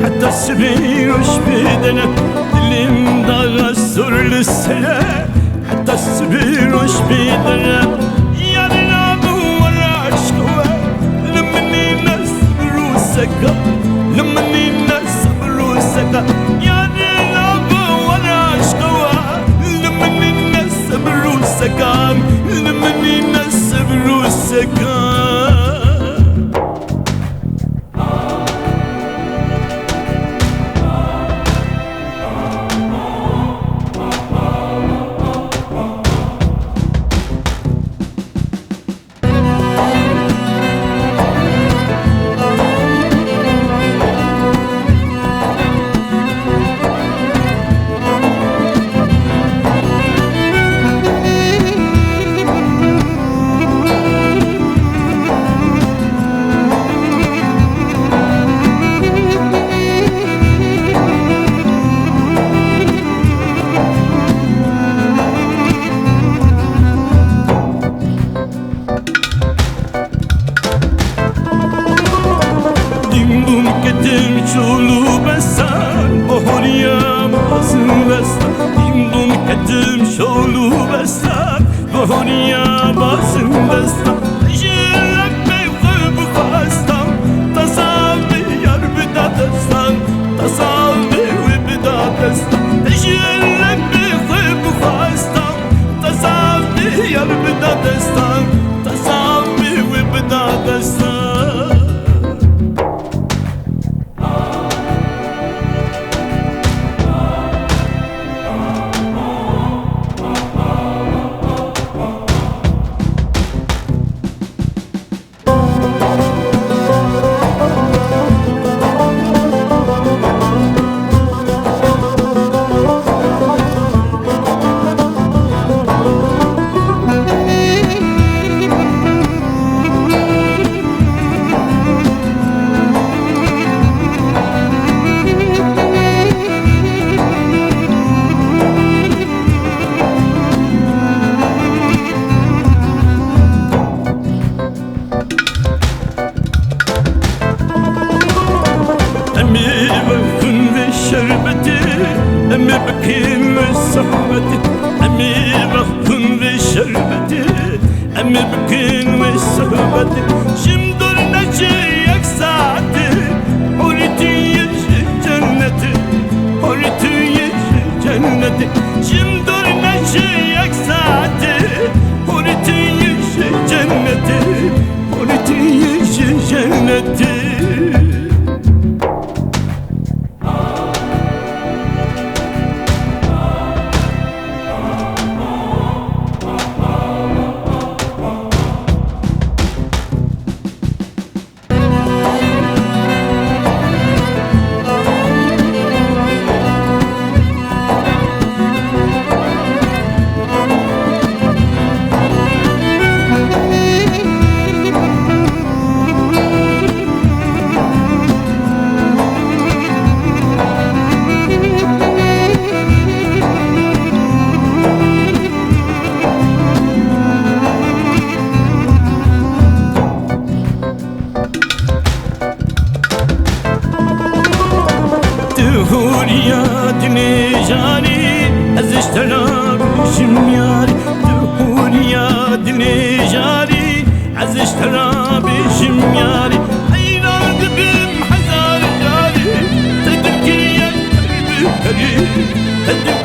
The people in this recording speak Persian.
حتى السبيل وش بيدنا دلم داغ السر للسلا حتى السبيل وش بيدنا يا لنابو ولا شكوى لمني ناس بروسك لمني ناس بروسك يا لنابو ولا شكوى لمني ناس بروسك لمني ناس بروسك كتم شولو بسان بهوريا باسن بسان ديندون كتم شولو بسان بهوريا باسن بسان جيلك بيخب خاستان تصابي يار بدا دستان تصابي وبدا دستان جيلك بيخب خاستان تصابي يار بدا دستان تصابي وبدا دستان أمي بكين والصحبتي أمي بخن بالشربتي أمي بكين والصحبتي شمدر نجيك ساعتي هوريتي يجي جنتي هوريتي يجي جنتي شمدر نجيك ساعتي هوريتي يجي جنتي هوريتي يجي جنتي هوريا دني جاري ازشترا بشم ياري هوريا دني جاري ازشترا بشم ياري حيران بم حزار جاري تدركي يا قلبي